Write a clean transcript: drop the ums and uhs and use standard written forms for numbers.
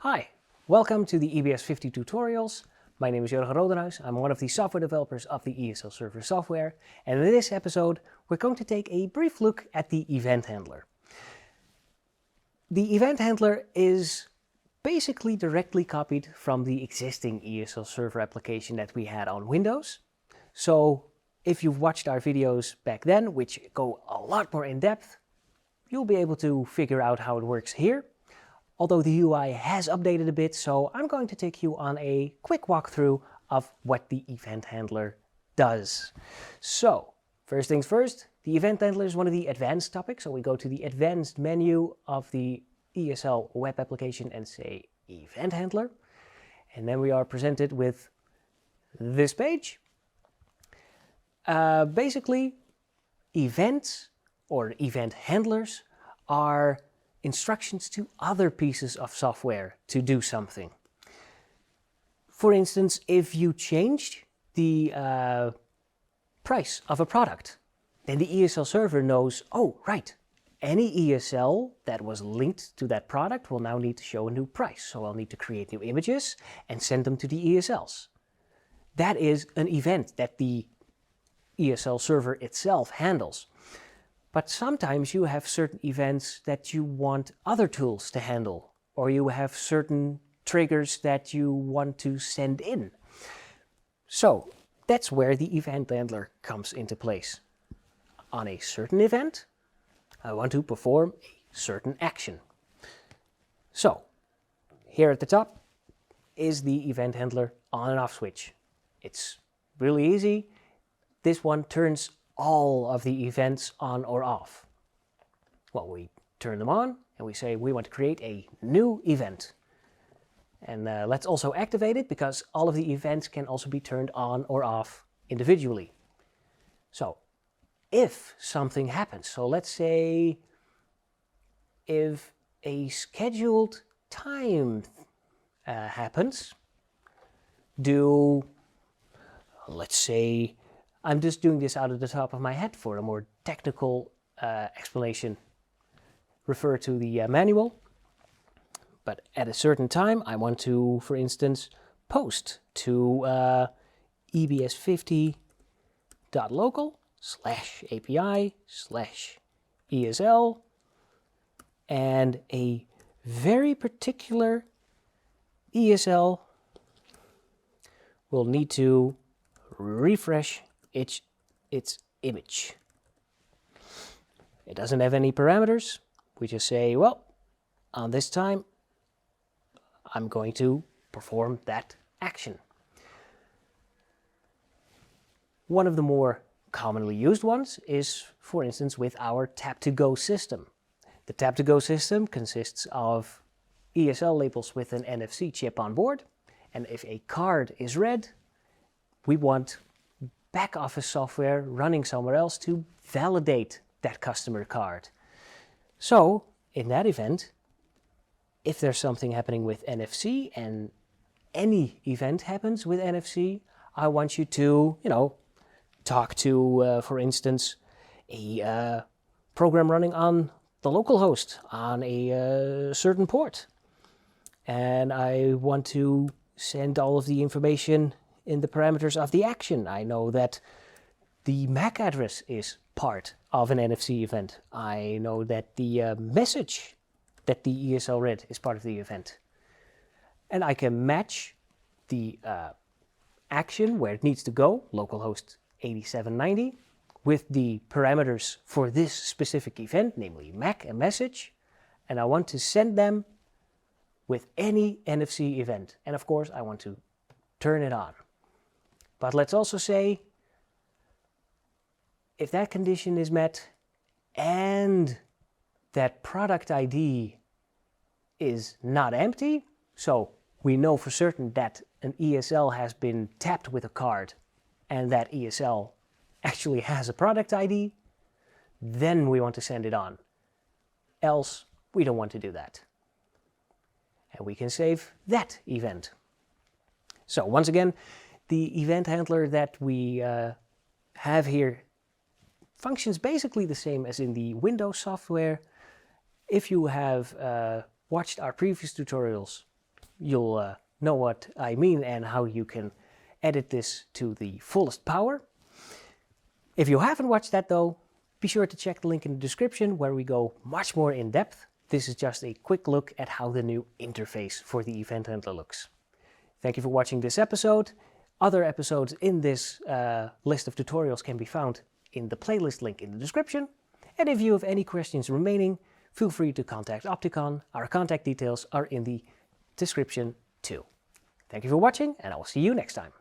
Hi, welcome to the EBS-50 tutorials. My name is Jurgen Rodenhuis. I'm one of the software developers of the ESL Server software, and in this episode we're going to take a brief look at the event handler. The event handler is basically directly copied from the existing ESL Server application that we had on Windows. So if you've watched our videos back then, which go a lot more in depth, you'll be able to figure out how it works here. Although the UI has updated a bit, so I'm going to take you on a quick walkthrough of what the event handler does. So, first things first, the event handler is one of the advanced topics, so we go to the advanced menu of the ESL web application and say event handler. And then we are presented with this page. Basically, events or event handlers are instructions to other pieces of software to do something. For instance, if you changed the price of a product, then the ESL server knows, oh, right, any ESL that was linked to that product will now need to show a new price. So I'll need to create new images and send them to the ESLs. That is an event that the ESL server itself handles. But sometimes you have certain events that you want other tools to handle, or you have certain triggers that you want to send in. So that's where the event handler comes into place. On a certain event, I want to perform a certain action. So here at the top is the event handler on and off switch. It's really easy. This one turns all of the events on or off. Well, we turn them on and we say we want to create a new event. And let's also activate it because all of the events can also be turned on or off individually. So if something happens, so let's say if a scheduled time happens, let's say, I'm just doing this out of the top of my head for a more technical explanation. Refer to the manual. But at a certain time, I want to, for instance, post to EBS50.local/API/ESL, and a very particular ESL will need to refresh its image. It doesn't have any parameters. We just say, well, on this time, I'm going to perform that action. One of the more commonly used ones is, for instance, with our tap-to-go system. The tap-to-go system consists of ESL labels with an NFC chip on board, and if a card is read, we want back office software running somewhere else to validate that customer card. So in that event, if there's something happening with NFC and any event happens with NFC, I want you to, talk to, for instance, a program running on the local host on a certain port. And I want to send all of the information in the parameters of the action. I know that the MAC address is part of an NFC event. I know that the message that the ESL read is part of the event. And I can match the action where it needs to go, localhost 8790, with the parameters for this specific event, namely MAC and message. And I want to send them with any NFC event. And of course, I want to turn it on. But let's also say, if that condition is met and that product ID is not empty, so we know for certain that an ESL has been tapped with a card and that ESL actually has a product ID, then we want to send it on. Else, we don't want to do that. And we can save that event. So once again, the event handler that we have here functions basically the same as in the Windows software. If you have watched our previous tutorials, you'll know what I mean and how you can edit this to the fullest power. If you haven't watched that though, be sure to check the link in the description where we go much more in depth. This is just a quick look at how the new interface for the event handler looks. Thank you for watching this episode. Other episodes in this list of tutorials can be found in the playlist link in the description. And if you have any questions remaining, feel free to contact Opticon. Our contact details are in the description too. Thank you for watching, and I will see you next time.